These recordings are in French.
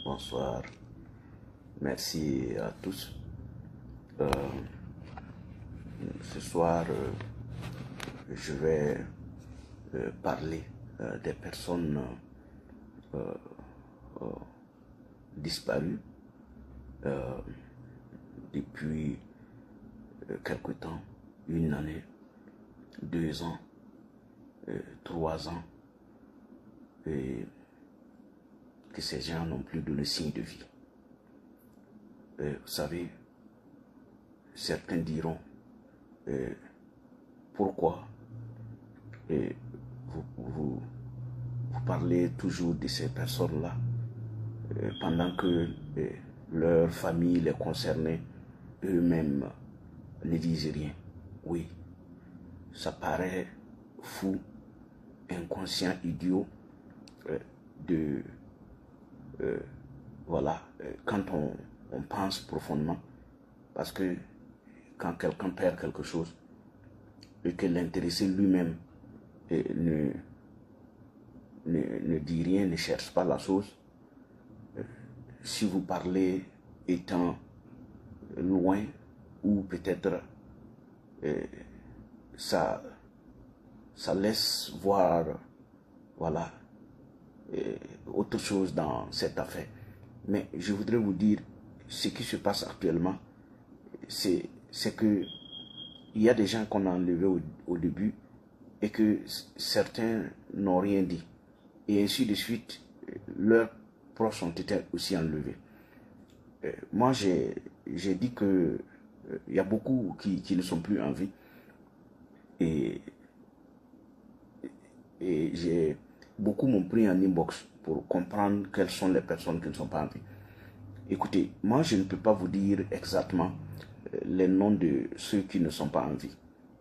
Bonsoir. Merci à tous. Euh, Ce soir, je vais parler des personnes disparues depuis quelque temps, une année, 2 ans, 3 ans, et que ces gens n'ont plus donné signe de vie. Vous savez, certains diront pourquoi vous parlez toujours de ces personnes-là pendant que leur famille, les concernés, eux-mêmes ne disent rien. Oui, ça paraît fou, inconscient, idiot quand on pense profondément, parce que quand quelqu'un perd quelque chose et que l'intéressé lui-même ne dit rien, ne cherche pas la chose, si vous parlez étant loin ou peut-être ça laisse voir autre chose dans cette affaire. Mais je voudrais vous dire, ce qui se passe actuellement, c'est que il y a des gens qu'on a enlevés au début et que certains n'ont rien dit. Et ainsi de suite, leurs proches ont été aussi enlevés. Moi, j'ai dit que il y a beaucoup qui ne sont plus en vie. Et beaucoup m'ont pris en inbox pour comprendre quelles sont les personnes qui ne sont pas en vie. Écoutez, moi je ne peux pas vous dire exactement les noms de ceux qui ne sont pas en vie.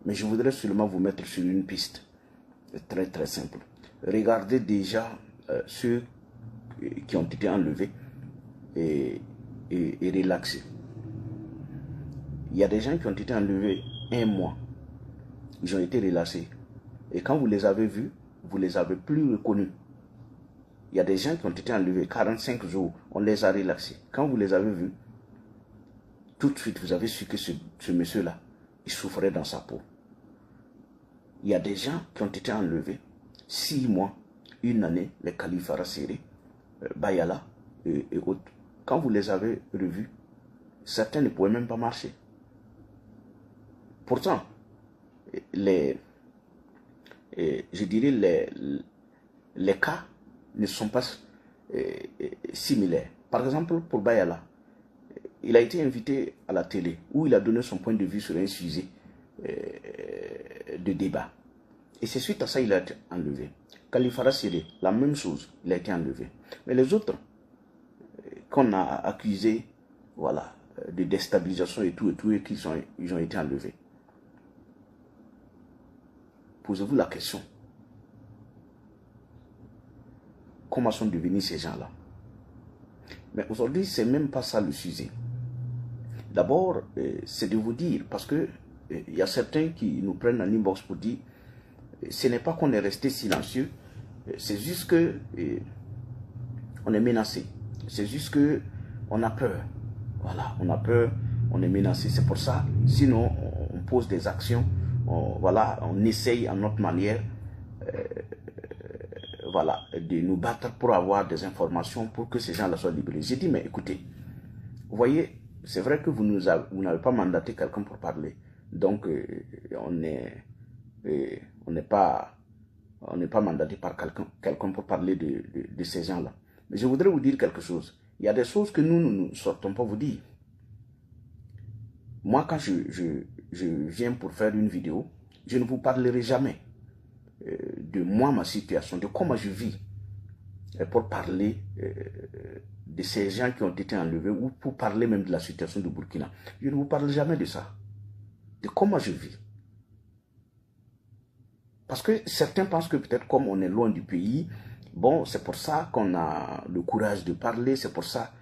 Mais je voudrais seulement vous mettre sur une piste très très simple. Regardez déjà ceux qui ont été enlevés et relaxés. Il y a des gens qui ont été enlevés 1 mois. Ils ont été relâchés. Et quand vous les avez vus, vous ne les avez plus reconnus. Il y a des gens qui ont été enlevés 45 jours, on les a relaxés. Quand vous les avez vus, tout de suite, vous avez su que ce monsieur-là, il souffrait dans sa peau. Il y a des gens qui ont été enlevés 6 mois, 1 année, les Kalifara Serré, Bayala et autres. Quand vous les avez revus, certains ne pouvaient même pas marcher. Pourtant, je dirais les cas ne sont pas similaires. Par exemple, pour Bayala, il a été invité à la télé où il a donné son point de vue sur un sujet de débat. Et c'est suite à ça qu'il a été enlevé. Kalifara Siré, la même chose, il a été enlevé. Mais les autres qu'on a accusés de déstabilisation et tout, et ils ont été enlevés. Posez-vous la question. Comment sont devenus ces gens-là? Mais aujourd'hui, ce n'est même pas ça le sujet. D'abord, c'est de vous dire, parce que il y a certains qui nous prennent en inbox pour dire, ce n'est pas qu'on est resté silencieux, c'est juste que on est menacé. C'est juste que on a peur. Voilà, on a peur, on est menacé. C'est pour ça, sinon on pose des actions, on essaye à notre manière de nous battre pour avoir des informations pour que ces gens-là soient libérés. J'ai dit, mais écoutez, vous voyez, c'est vrai que vous n'avez pas mandaté quelqu'un pour parler. Donc, on n'est pas mandaté par quelqu'un pour parler de ces gens-là. Mais je voudrais vous dire quelque chose. Il y a des choses que nous ne sortons pas vous dire. Moi, quand je viens pour faire une vidéo, je ne vous parlerai jamais de moi, ma situation, de comment je vis, pour parler de ces gens qui ont été enlevés ou pour parler même de la situation du Burkina. Je ne vous parle jamais de ça, de comment je vis. Parce que certains pensent que peut-être comme on est loin du pays, bon, c'est pour ça qu'on a le courage de parler, c'est pour ça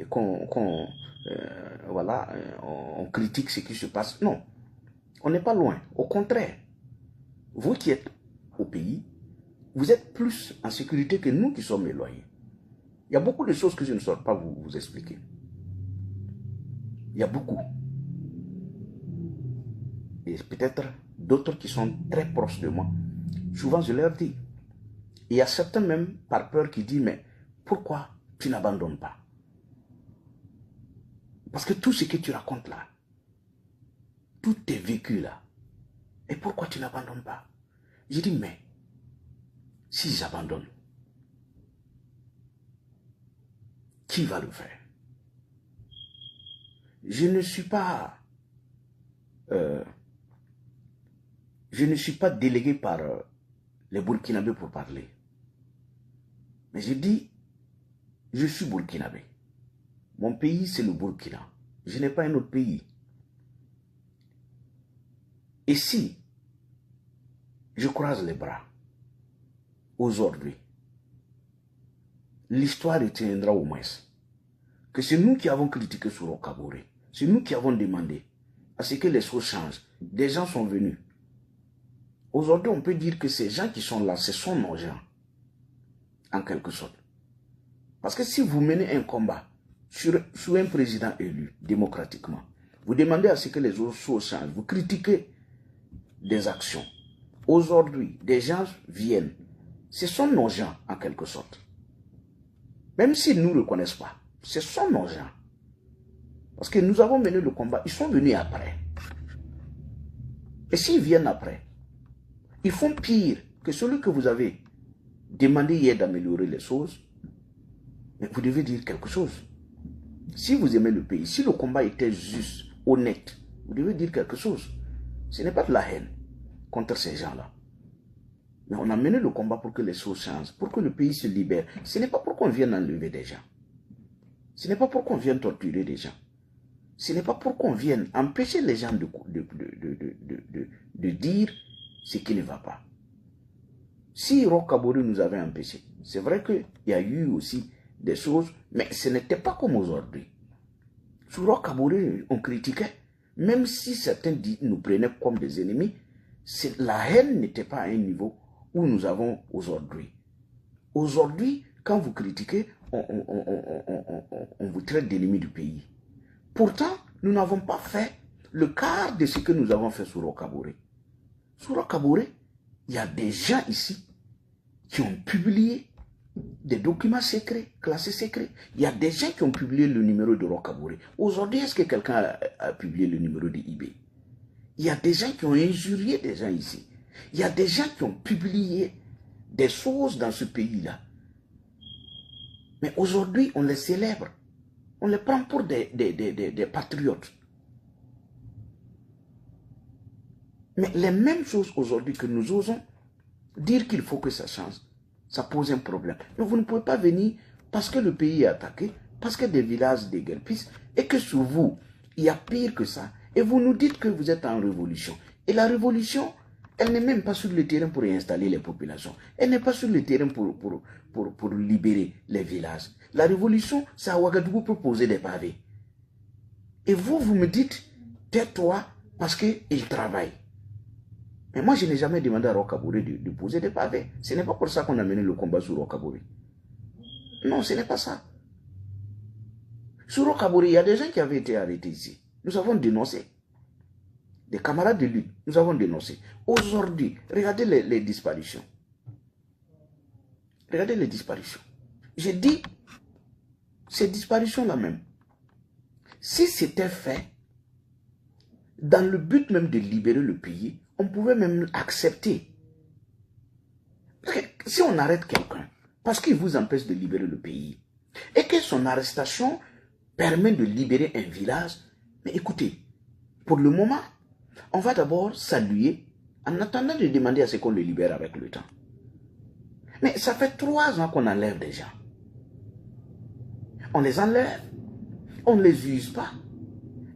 qu'on critique ce qui se passe. Non, on n'est pas loin. Au contraire, vous qui êtes au pays, vous êtes plus en sécurité que nous qui sommes éloignés. Il y a beaucoup de choses que je ne saurais pas vous expliquer. Il y a beaucoup. Et peut-être d'autres qui sont très proches de moi. Souvent, je leur dis. Il y a certains même, par peur, qui disent, mais pourquoi tu n'abandonnes pas? Parce que tout ce que tu racontes là, tout tes vécus là, et pourquoi tu n'abandonnes pas? Je dis, mais si j'abandonne, qui va le faire? Je ne suis pas délégué par les Burkinabés pour parler. Mais je dis, je suis Burkinabé. Mon pays, c'est le Burkina. Je n'ai pas un autre pays. Et si je croise les bras, aujourd'hui, l'histoire retiendra au moins que c'est nous qui avons critiqué sur Roch-Kaboré. C'est nous qui avons demandé à ce que les choses changent. Des gens sont venus. Aujourd'hui, on peut dire que ces gens qui sont là, ce sont nos gens. En quelque sorte. Parce que si vous menez un combat sur un président élu démocratiquement, vous demandez à ce que les choses changent, vous critiquez des actions. Aujourd'hui, des gens viennent. Ce sont nos gens, en quelque sorte. Même s'ils ne nous reconnaissent pas, ce sont nos gens. Parce que nous avons mené le combat, ils sont venus après. Et s'ils viennent après, ils font pire que celui que vous avez demandé hier d'améliorer les choses. Mais vous devez dire quelque chose. Si vous aimez le pays, si le combat était juste, honnête, vous devez dire quelque chose. Ce n'est pas de la haine contre ces gens-là. Mais on a mené le combat pour que les choses changent, pour que le pays se libère. Ce n'est pas pour qu'on vienne enlever des gens. Ce n'est pas pour qu'on vienne torturer des gens. Ce n'est pas pour qu'on vienne empêcher les gens de dire ce qui ne va pas. Si Roch-Kaboré nous avait empêchés, c'est vrai qu'il y a eu aussi des choses, mais ce n'était pas comme aujourd'hui. Sur Roch-Kaboré, on critiquait, même si certains nous prenaient comme des ennemis, la haine n'était pas à un niveau où nous avons aujourd'hui. Aujourd'hui, quand vous critiquez, on vous traite d'ennemis du pays. Pourtant, nous n'avons pas fait le quart de ce que nous avons fait sur Roch-Kaboré. Sur Roch-Kaboré, il y a des gens ici qui ont publié des documents secrets, classés secrets. Il y a des gens qui ont publié le numéro de Roch-Kaboré. Aujourd'hui, est-ce que quelqu'un a publié le numéro de eBay? Il y a des gens qui ont injurié des gens ici. Il y a des gens qui ont publié des choses dans ce pays-là. Mais aujourd'hui, on les célèbre. On les prend pour des patriotes. Mais les mêmes choses aujourd'hui que nous osons dire qu'il faut que ça change, ça pose un problème. Mais vous ne pouvez pas venir parce que le pays est attaqué, parce que des villages déguerpissent, et que sur vous, il y a pire que ça. Et vous nous dites que vous êtes en révolution. Et la révolution, elle n'est même pas sur le terrain pour y installer les populations. Elle n'est pas sur le terrain pour libérer les villages. La révolution, c'est à Ouagadougou pour poser des pavés. Et vous, vous me dites, tais-toi parce qu'il travaille. Mais moi, je n'ai jamais demandé à Roch-Kaboré de poser des pavés. Ce n'est pas pour ça qu'on a mené le combat sur Roch-Kaboré. Non, ce n'est pas ça. Sur Roch-Kaboré, il y a des gens qui avaient été arrêtés ici. Nous avons dénoncé. Des camarades de lutte, nous avons dénoncé. Aujourd'hui, regardez les disparitions. Regardez les disparitions. J'ai dit, ces disparitions-là même, si c'était fait dans le but même de libérer le pays, on pouvait même accepter. Parce que si on arrête quelqu'un, parce qu'il vous empêche de libérer le pays, et que son arrestation permet de libérer un village, mais écoutez, pour le moment, on va d'abord saluer en attendant de demander à ce qu'on le libère avec le temps. Mais ça fait 3 ans qu'on enlève des gens. On les enlève, on ne les use pas.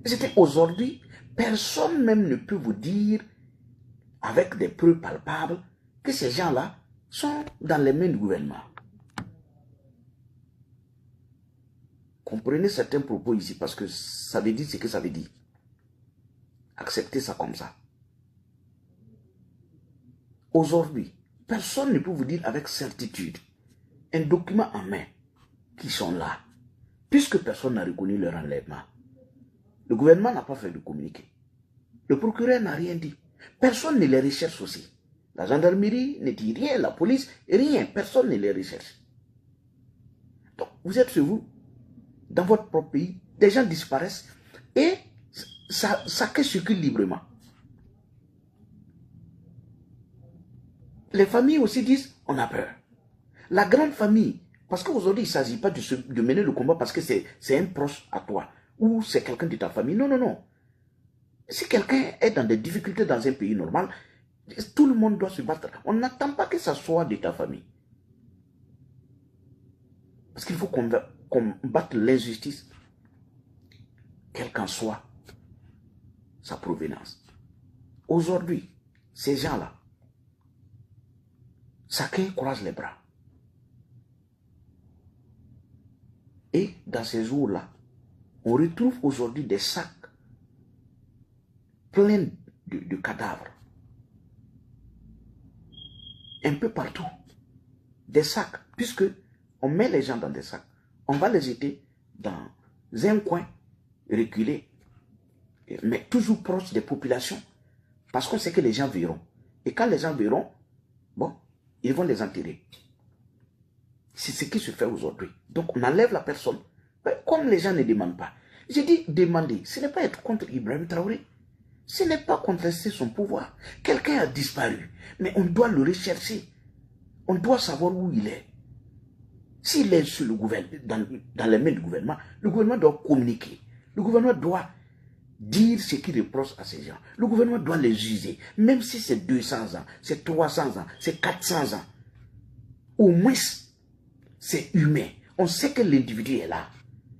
C'était aujourd'hui, personne même ne peut vous dire, avec des preuves palpables, que ces gens-là sont dans les mains du gouvernement. Comprenez certains propos ici parce que ça veut dire ce que ça veut dire. Acceptez ça comme ça. Aujourd'hui, personne ne peut vous dire avec certitude, un document en main, qui sont là, puisque personne n'a reconnu leur enlèvement. Le gouvernement n'a pas fait de communiqué. Le procureur n'a rien dit. Personne ne les recherche aussi. La gendarmerie ne dit rien, la police, rien. Personne ne les recherche. Donc, vous êtes chez vous, dans votre propre pays, des gens disparaissent et ça circule librement. Les familles aussi disent, on a peur. La grande famille, parce qu'aujourd'hui, il ne s'agit pas de mener le combat parce que c'est un proche à toi ou c'est quelqu'un de ta famille. Non, non, non. Si quelqu'un est dans des difficultés dans un pays normal, tout le monde doit se battre. On n'attend pas que ça soit de ta famille. Parce qu'il faut qu'on batte l'injustice, quelle qu'en soit sa provenance. Aujourd'hui, ces gens-là, chacun croise les bras. Et dans ces jours-là, on retrouve aujourd'hui des sacs pleins de cadavres. Un peu partout. Des sacs, puisque on met les gens dans des sacs. On va les jeter dans un coin reculé, mais toujours proche des populations. Parce qu'on sait que les gens verront. Et quand les gens verront, bon, ils vont les enterrer. C'est ce qui se fait aujourd'hui. Donc on enlève la personne. Mais comme les gens ne demandent pas. J'ai dit demander, ce n'est pas être contre Ibrahim Traoré. Ce n'est pas contester son pouvoir. Quelqu'un a disparu. Mais on doit le rechercher. On doit savoir où il est. S'il est sur le gouvernement, dans les mains du gouvernement, le gouvernement doit communiquer. Le gouvernement doit dire ce qu'il reproche à ces gens. Le gouvernement doit les juger. Même si c'est 200 ans, c'est 300 ans, c'est 400 ans. Au moins, c'est humain. On sait que l'individu est là.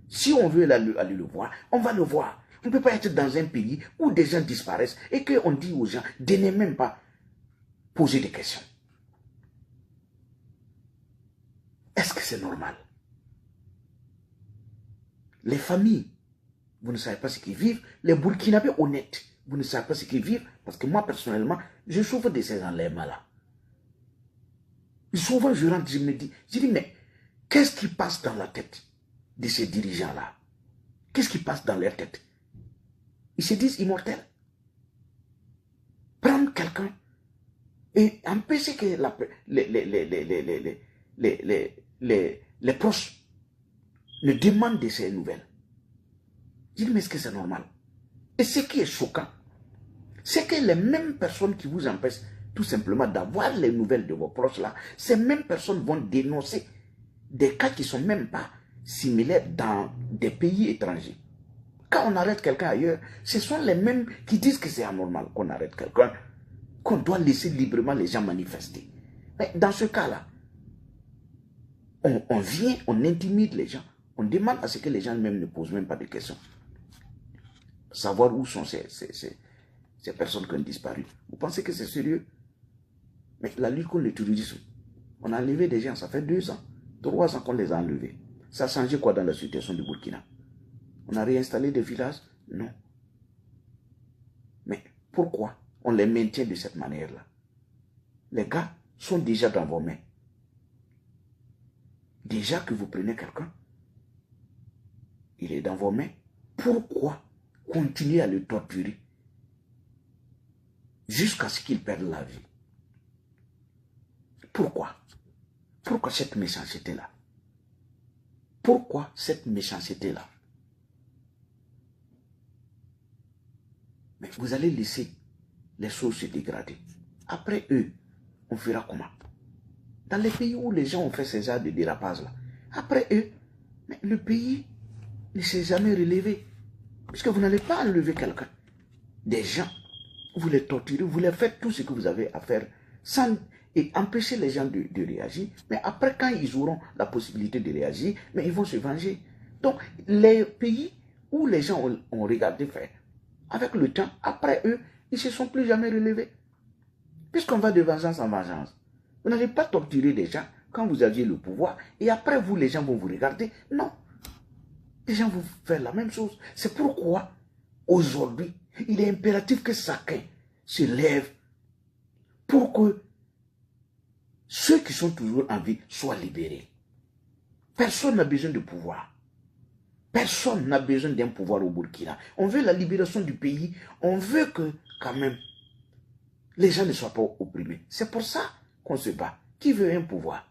Si on veut aller le voir, on va le voir. On ne peut pas être dans un pays où des gens disparaissent et qu'on dit aux gens de ne même pas poser des questions. Est-ce que c'est normal? Les familles, vous ne savez pas ce qu'ils vivent. Les Burkinabés honnêtes, vous ne savez pas ce qu'ils vivent. Parce que moi, personnellement, je souffre de ces enlèvements-là. Souvent, je rentre, je me dis, mais qu'est-ce qui passe dans la tête de ces dirigeants-là? Qu'est-ce qui passe dans leur tête? Ils se disent immortels. Prendre quelqu'un et empêcher que les proches ne demandent de ces nouvelles. Je dis, mais est-ce que c'est normal? Et ce qui est choquant, c'est que les mêmes personnes qui vous empêchent tout simplement d'avoir les nouvelles de vos proches là, ces mêmes personnes vont dénoncer des cas qui ne sont même pas similaires dans des pays étrangers. Quand on arrête quelqu'un ailleurs, ce sont les mêmes qui disent que c'est anormal qu'on arrête quelqu'un, qu'on doit laisser librement les gens manifester. Mais dans ce cas-là, on vient, on intimide les gens, on demande à ce que les gens même ne posent même pas de questions. Savoir où sont ces personnes qui ont disparu. Vous pensez que c'est sérieux? Mais la lutte contre le terrorisme, on a enlevé des gens, ça fait 2 ans, 3 ans qu'on les a enlevés. Ça a changé quoi dans la situation du Burkina? On a réinstallé des villages? Non. Mais pourquoi on les maintient de cette manière-là? Les gars sont déjà dans vos mains. Déjà que vous prenez quelqu'un, il est dans vos mains. Pourquoi continuer à le torturer jusqu'à ce qu'il perde la vie? Pourquoi? Pourquoi cette méchanceté-là? Pourquoi cette méchanceté-là? Mais vous allez laisser les choses se dégrader. Après eux, on fera comment? Dans les pays où les gens ont fait ces genres de dérapage-là, après eux, mais le pays ne s'est jamais relevé. Puisque vous n'allez pas enlever quelqu'un. Des gens, vous les torturez, vous les faites tout ce que vous avez à faire sans et empêcher les gens de réagir. Mais après, quand ils auront la possibilité de réagir, mais ils vont se venger. Donc, les pays où les gens ont regardé faire, avec le temps, après eux, ils ne se sont plus jamais relevés. Puisqu'on va de vengeance en vengeance. Vous n'allez pas torturer des gens quand vous aviez le pouvoir et après vous, les gens vont vous regarder. Non. Les gens vont faire la même chose. C'est pourquoi, aujourd'hui, il est impératif que chacun se lève pour que ceux qui sont toujours en vie soient libérés. Personne n'a besoin de pouvoir. Personne n'a besoin d'un pouvoir au Burkina. On veut la libération du pays. On veut que, quand même, les gens ne soient pas opprimés. C'est pour ça qu'on se bat. Qui veut un pouvoir?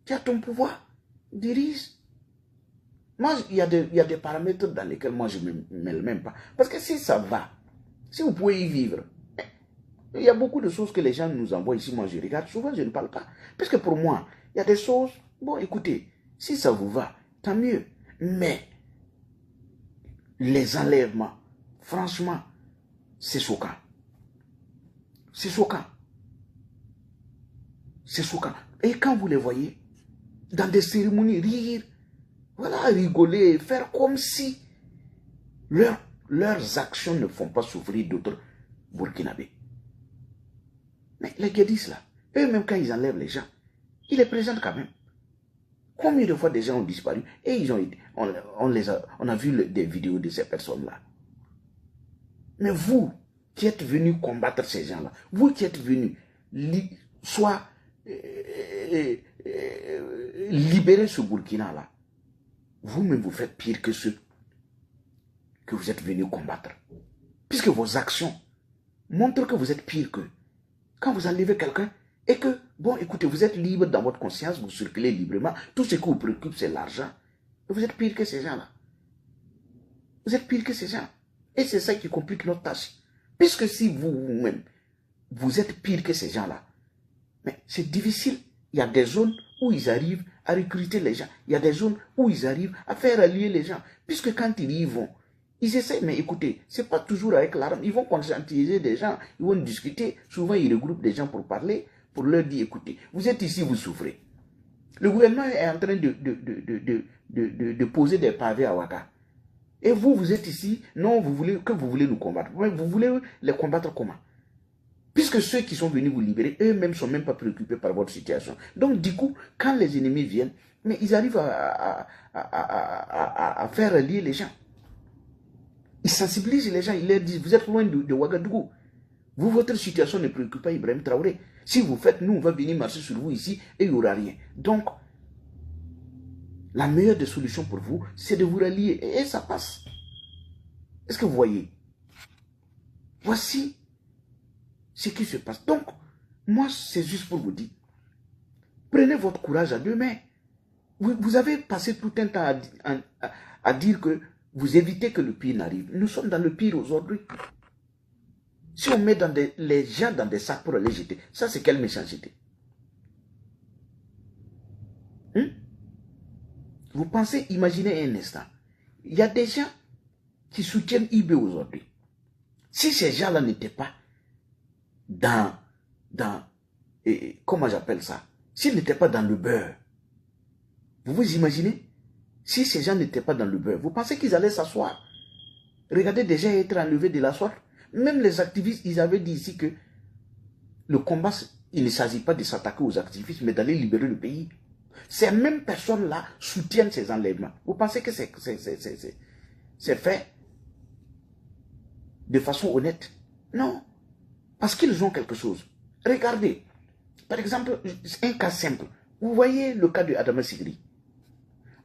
Tu as ton pouvoir, dirige. Moi, il y a des paramètres dans lesquels moi je ne me mêle même pas. Parce que si ça va, si vous pouvez y vivre, il y a beaucoup de choses que les gens nous envoient ici. Moi, je regarde. Souvent, je ne parle pas. Parce que pour moi, il y a des choses. Bon, écoutez, si ça vous va, tant mieux. Mais les enlèvements, franchement, c'est choquant. C'est choquant. C'est choquant. Et quand vous les voyez, dans des cérémonies, rire, voilà, rigoler, faire comme si leurs actions ne font pas souffrir d'autres Burkinabés. Mais les guédistes là, eux-mêmes quand ils enlèvent les gens, ils les présentent quand même. Combien de fois des gens ont disparu et on a vu des vidéos de ces personnes-là. Mais vous qui êtes venus combattre ces gens-là, vous qui êtes venus soit libérer ce Burkina-là, vous-même vous faites pire que ceux que vous êtes venus combattre. Puisque vos actions montrent que vous êtes pire qu'eux. Quand vous enlevez quelqu'un et que, bon, écoutez, vous êtes libre dans votre conscience, vous circulez librement, tout ce qui vous préoccupe, c'est l'argent. Vous êtes pire que ces gens-là. Vous êtes pire que ces gens. Et c'est ça qui complique notre tâche. Puisque si vous-même, vous êtes pire que ces gens-là, mais c'est difficile. Il y a des zones où ils arrivent à recruter les gens. Il y a des zones où ils arrivent à faire allier les gens. Puisque quand ils y vont, ils essaient, mais écoutez, c'est pas toujours avec l'arme. Ils vont conscientiser des gens, ils vont discuter. Souvent, ils regroupent des gens pour parler, pour leur dire, écoutez, vous êtes ici, vous souffrez. Le gouvernement est en train de poser des pavés à Ouaga. Et vous, vous êtes ici, non, vous voulez nous combattre. Mais vous voulez les combattre comment? Puisque ceux qui sont venus vous libérer, eux-mêmes ne sont même pas préoccupés par votre situation. Donc, du coup, quand les ennemis viennent, mais ils arrivent à faire allier les gens. Ils sensibilisent les gens, ils leur disent, vous êtes loin de Ouagadougou. Vous, votre situation ne préoccupe pas Ibrahim Traoré. Si vous faites, nous, on va venir marcher sur vous ici et il n'y aura rien. Donc, la meilleure des solutions pour vous, c'est de vous rallier. Et ça passe. Est-ce que vous voyez? Voici ce qui se passe. Donc, moi, c'est juste pour vous dire, prenez votre courage à deux mains. Vous avez passé tout un temps à dire que vous évitez que le pire n'arrive. Nous sommes dans le pire aujourd'hui. Si on met les gens dans des sacs pour les jeter, ça c'est quelle méchanceté? Vous pensez, imaginez un instant, il y a des gens qui soutiennent IB aujourd'hui. Si ces gens-là n'étaient pas comment j'appelle ça? S'ils n'étaient pas dans le beurre, vous vous imaginez? Si ces gens n'étaient pas dans le beurre, vous pensez qu'ils allaient s'asseoir? Regardez déjà être enlevés de la sorte. Même les activistes, ils avaient dit ici que le combat, il ne s'agit pas de s'attaquer aux activistes, mais d'aller libérer le pays. Ces mêmes personnes-là soutiennent ces enlèvements. Vous pensez que c'est fait de façon honnête? Non. Parce qu'ils ont quelque chose. Regardez. Par exemple, un cas simple. Vous voyez le cas de Adama Sigri.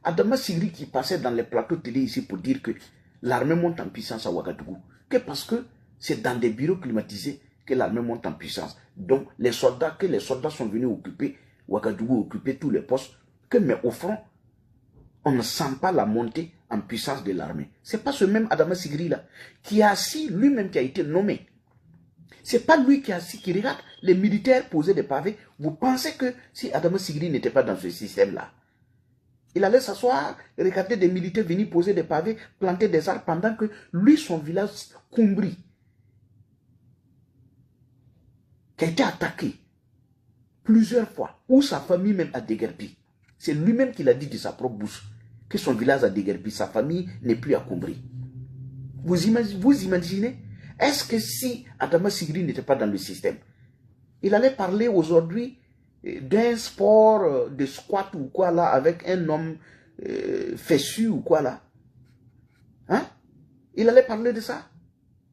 Adama Sigri qui passait dans les plateaux télé ici pour dire que l'armée monte en puissance à Ouagadougou. Que parce que c'est dans des bureaux climatisés que l'armée monte en puissance. Donc, les soldats sont venus occuper, Ouagadougou occuper tous les postes, mais au front, on ne sent pas la montée en puissance de l'armée. C'est pas ce même Adama Sigri là, qui a assis, lui-même qui a été nommé. C'est pas lui qui a assis, qui regarde les militaires poser des pavés. Vous pensez que si Adama Sigri n'était pas dans ce système-là, il allait s'asseoir, regarder des militaires venir poser des pavés, planter des arbres pendant que lui, son village, Koumbri, qui a été attaqué plusieurs fois, où sa famille même a déguerpi. C'est lui-même qui l'a dit de sa propre bouche, que son village a déguerpi, sa famille n'est plus à Koumbri. Vous imaginez? Est-ce que si Adama Sigri n'était pas dans le système, il allait parler aujourd'hui d'un sport de squat ou quoi là, avec un homme fessu ou quoi là? Hein? Il allait parler de ça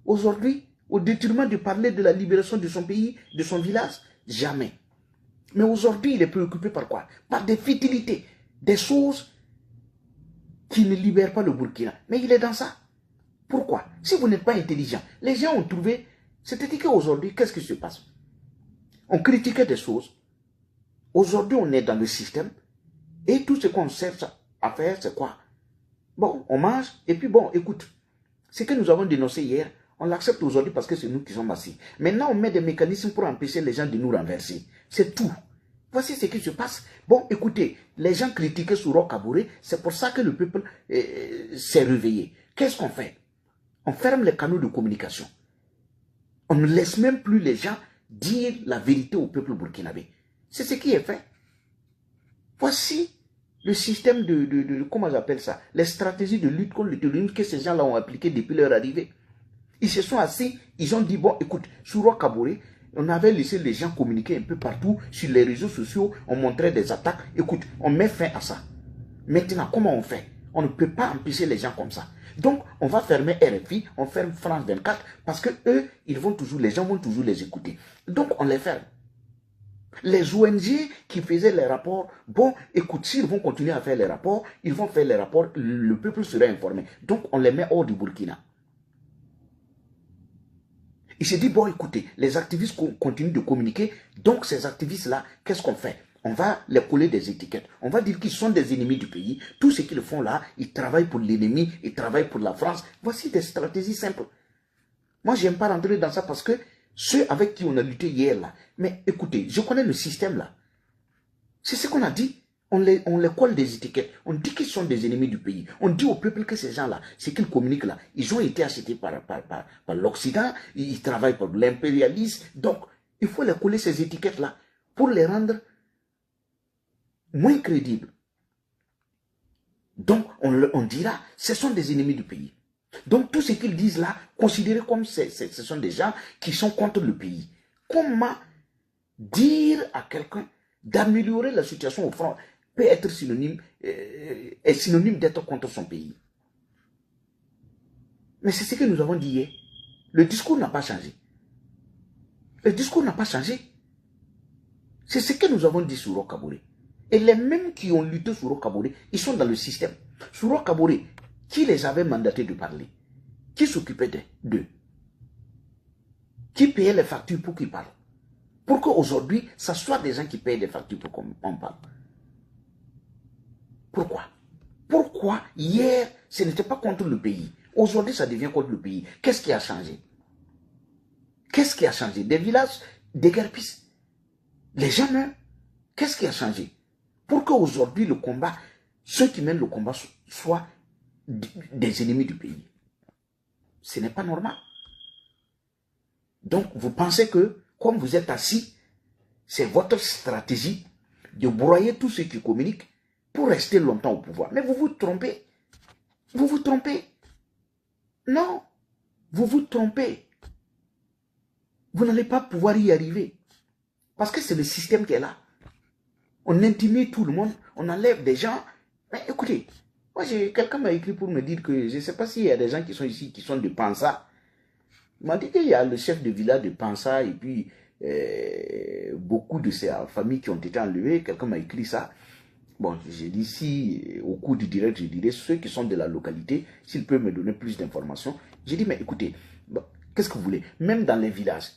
aujourd'hui, au détriment de parler de la libération de son pays, de son village? Jamais. Mais aujourd'hui, il est préoccupé par quoi? Par des futilités, des choses qui ne libère pas le Burkina. Mais il est dans ça. Pourquoi? Si vous n'êtes pas intelligent, les gens ont trouvé, c'est-à-dire qu'aujourd'hui, qu'est-ce qui se passe? On critiquait des choses. Aujourd'hui, on est dans le système. Et tout ce qu'on cherche à faire, c'est quoi? Bon, on mange, et puis bon, écoute, ce que nous avons dénoncé hier, on l'accepte aujourd'hui parce que c'est nous qui sommes assis. Maintenant, on met des mécanismes pour empêcher les gens de nous renverser. C'est tout. Voici ce qui se passe. Bon, écoutez, les gens critiquaient Souro Kabouré, c'est pour ça que le peuple s'est réveillé. Qu'est-ce qu'on fait? On ferme les canaux de communication. On ne laisse même plus les gens dire la vérité au peuple burkinabé. C'est ce qui est fait. Voici le système comment j'appelle ça, les stratégies de lutte contre le terrorisme que ces gens-là ont appliquées depuis leur arrivée. Ils se sont assis, ils ont dit, bon, écoute, Souro Kabouré, on avait laissé les gens communiquer un peu partout sur les réseaux sociaux, on montrait des attaques. Écoute, on met fin à ça. Maintenant, comment on fait? On ne peut pas empêcher les gens comme ça. Donc, on va fermer RFI, on ferme France 24, parce que eux, les gens vont toujours les écouter. Donc, on les ferme. Les ONG qui faisaient les rapports, bon, écoute, s'ils vont continuer à faire les rapports, ils vont faire les rapports, le peuple sera informé. Donc, on les met hors du Burkina. Il s'est dit, bon, écoutez, les activistes continuent de communiquer, donc ces activistes-là, qu'est-ce qu'on fait? On va les coller des étiquettes. On va dire qu'ils sont des ennemis du pays. Tout ce qu'ils font là, ils travaillent pour l'ennemi, ils travaillent pour la France. Voici des stratégies simples. Moi, je n'aime pas rentrer dans ça parce que ceux avec qui on a lutté hier là, mais écoutez, je connais le système là. C'est ce qu'on a dit. On les colle des étiquettes. On dit qu'ils sont des ennemis du pays. On dit au peuple que ces gens-là, ce qu'ils communiquent là, ils ont été achetés par l'Occident, ils travaillent pour l'impérialisme. Donc, il faut les coller ces étiquettes-là pour les rendre moins crédibles. Donc, on dira, ce sont des ennemis du pays. Donc, tout ce qu'ils disent là, considérez comme ce sont des gens qui sont contre le pays. Comment dire à quelqu'un d'améliorer la situation au front peut être synonyme d'être contre son pays? Mais c'est ce que nous avons dit hier. Le discours n'a pas changé. Le discours n'a pas changé. C'est ce que nous avons dit sur Souro Kabouré. Et les mêmes qui ont lutté sur Souro Kabouré, ils sont dans le système. Souro Kabouré, qui les avait mandatés de parler? Qui s'occupait d'eux? Qui payait les factures pour qu'ils parlent? Pour qu'aujourd'hui, ça soit des gens qui payent des factures pour qu'on parle. Pourquoi? Pourquoi hier, ce n'était pas contre le pays? Aujourd'hui, ça devient contre le pays. Qu'est-ce qui a changé? Qu'est-ce qui a changé? Des villages déguerpissent. Les gens meurent. Qu'est-ce qui a changé? Pour qu'aujourd'hui, le combat, ceux qui mènent le combat soient des ennemis du pays. Ce n'est pas normal. Donc, vous pensez que, comme vous êtes assis, c'est votre stratégie de broyer tous ceux qui communiquent pour rester longtemps au pouvoir. Mais vous vous trompez. Vous vous trompez. Non. Vous vous trompez. Vous n'allez pas pouvoir y arriver. Parce que c'est le système qui est là. On intimide tout le monde. On enlève des gens. Mais écoutez, moi, quelqu'un m'a écrit pour me dire que je ne sais pas s'il y a des gens qui sont ici, qui sont de Pansa. Il m'a dit qu'il y a le chef de village de Pansa et puis beaucoup de ses familles qui ont été enlevées. Quelqu'un m'a écrit ça. Bon, j'ai dit si, au cours du direct, je dirais ceux qui sont de la localité, s'ils peuvent me donner plus d'informations. J'ai dit, mais écoutez, bon, qu'est-ce que vous voulez? Même dans les villages,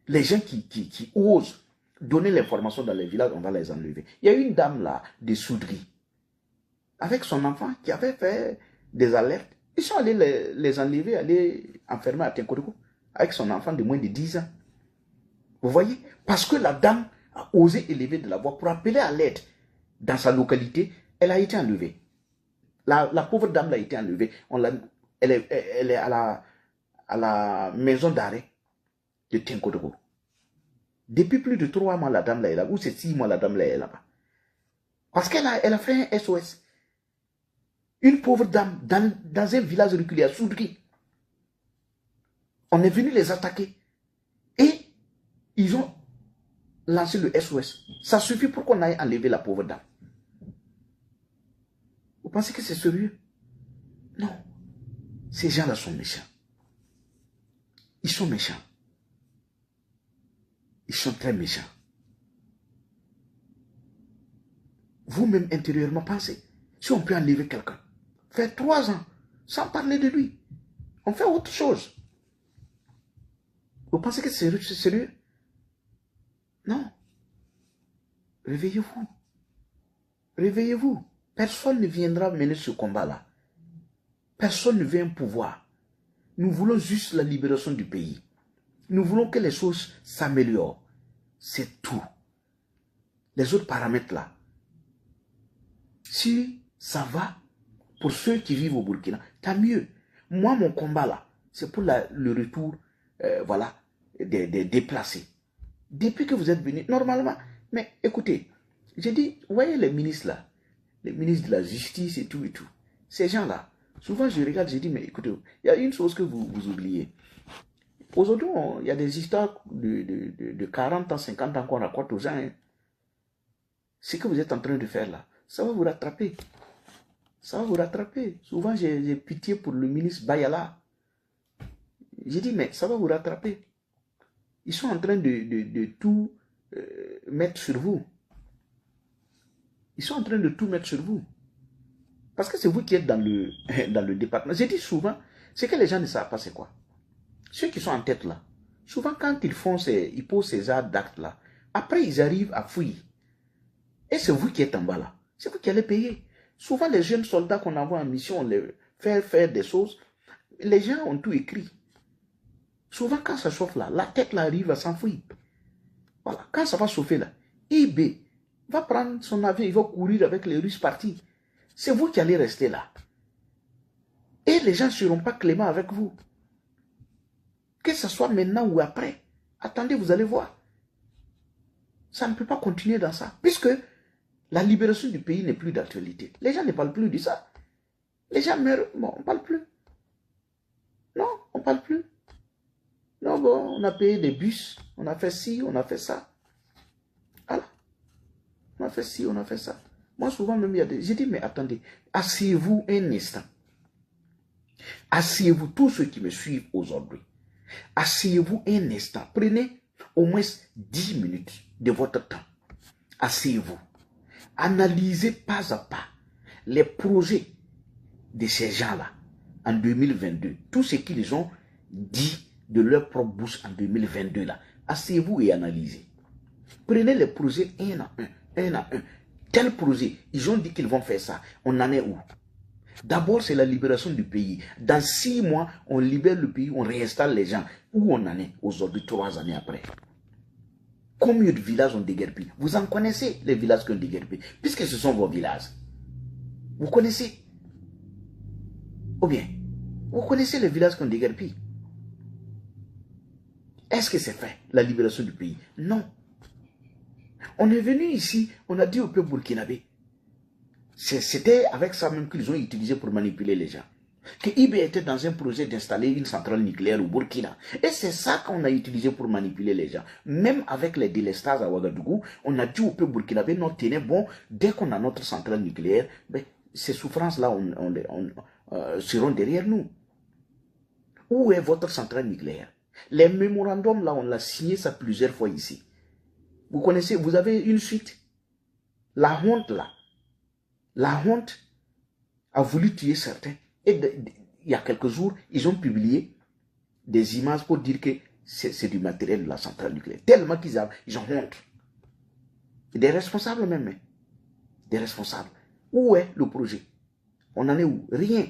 les gens qui osent donner l'information dans les villages, on va les enlever. Il y a une dame là, de Soudry, avec son enfant qui avait fait des alertes. Ils sont allés les enlever, aller enfermer à Tinkodougou, avec son enfant de moins de 10 ans. Vous voyez? Parce que la dame a osé élever de la voix pour appeler à l'aide. Dans sa localité, elle a été enlevée. La pauvre dame a été enlevée. Elle est à la maison d'arrêt de Tinkodougou. Depuis plus de 3 mois, la dame là est là. Ou c'est 6 mois, la dame là est là-bas. Parce qu'elle a fait un SOS. Une pauvre dame dans un village reculé à Soudri. On est venu les attaquer. Et ils ont lancé le SOS. Ça suffit pour qu'on aille enlever la pauvre dame. Vous pensez que c'est sérieux? Non. Ces gens-là sont méchants. Ils sont méchants. Ils sont très méchants. Vous-même intérieurement pensez, si on peut enlever quelqu'un, faire 3 ans sans parler de lui. On fait autre chose. Vous pensez que c'est sérieux? Non. Réveillez-vous. Réveillez-vous. Personne ne viendra mener ce combat-là. Personne ne veut un pouvoir. Nous voulons juste la libération du pays. Nous voulons que les choses s'améliorent. C'est tout. Les autres paramètres là. Si ça va pour ceux qui vivent au Burkina, tant mieux. Moi, mon combat là, c'est pour le retour, voilà, des déplacés. Depuis que vous êtes venus, normalement, mais écoutez, j'ai dit, vous voyez les ministres là, les ministres de la justice et tout, ces gens-là, souvent je regarde, je dis, mais écoutez, il y a une chose que vous oubliez. Aujourd'hui, il y a des histoires de 40 ans, 50 ans qu'on raconte aux gens. Hein. Ce que vous êtes en train de faire là, ça va vous rattraper. Ça va vous rattraper. Souvent, j'ai pitié pour le ministre Bayala. J'ai dit, mais ça va vous rattraper. Ils sont en train de tout mettre sur vous. Ils sont en train de tout mettre sur vous. Parce que c'est vous qui êtes dans le département. J'ai dit souvent, ce que les gens ne savent pas, c'est quoi? Ceux qui sont en tête là, souvent quand ils posent ces actes là, après ils arrivent à fuir. Et c'est vous qui êtes en bas là. C'est vous qui allez payer. Souvent les jeunes soldats qu'on envoie en mission, on les fait faire des choses. Les gens ont tout écrit. Souvent quand ça chauffe là, la tête là arrive à s'enfuir. Voilà, quand ça va chauffer là, IB va prendre son avion, il va courir avec les Russes partis. C'est vous qui allez rester là. Et les gens ne seront pas cléments avec vous. Que ce soit maintenant ou après. Attendez, vous allez voir. Ça ne peut pas continuer dans ça. Puisque la libération du pays n'est plus d'actualité. Les gens ne parlent plus de ça. Les gens meurent. Bon, on ne parle plus. Non, on ne parle plus. Non, bon, on a payé des bus. On a fait ci, on a fait ça. Voilà. On a fait ci, on a fait ça. Moi, souvent, même, il y a des... J'ai dit, mais attendez. Asseyez-vous un instant. Asseyez-vous, tous ceux qui me suivent aujourd'hui. Asseyez-vous un instant. Prenez au moins 10 minutes de votre temps. Asseyez-vous. Analysez pas à pas les projets de ces gens-là en 2022. Tout ce qu'ils ont dit de leur propre bouche en 2022 là. Asseyez-vous et analysez. Prenez les projets un à un. Tel projet, ils ont dit qu'ils vont faire ça. On en est où? D'abord, c'est la libération du pays. Dans 6 mois, on libère le pays, on réinstalle les gens. Où on en est aujourd'hui, 3 années après? Combien de villages ont déguerpi? Vous en connaissez les villages qui ont déguerpi, puisque ce sont vos villages. Vous connaissez? Ou bien, vous connaissez les villages qui ont déguerpi? Est-ce que c'est fait, la libération du pays? Non. On est venu ici, on a dit au peuple burkinabé, c'était avec ça même qu'ils ont utilisé pour manipuler les gens. Que IB était dans un projet d'installer une centrale nucléaire au Burkina. Et c'est ça qu'on a utilisé pour manipuler les gens. Même avec les délestages à Ouagadougou, on a dit au peuple burkinabé, non, tenez bon, dès qu'on a notre centrale nucléaire, ben, ces souffrances-là seront derrière nous. Où est votre centrale nucléaire? Les mémorandums, là, on l'a signé ça plusieurs fois ici. Vous connaissez, vous avez une suite. La honte, là. La honte a voulu tuer certains. Et il y a quelques jours, ils ont publié des images pour dire que c'est du matériel de la centrale nucléaire. Tellement qu'ils ont honte. Et des responsables même. Des responsables. Où est le projet? On en est où? Rien.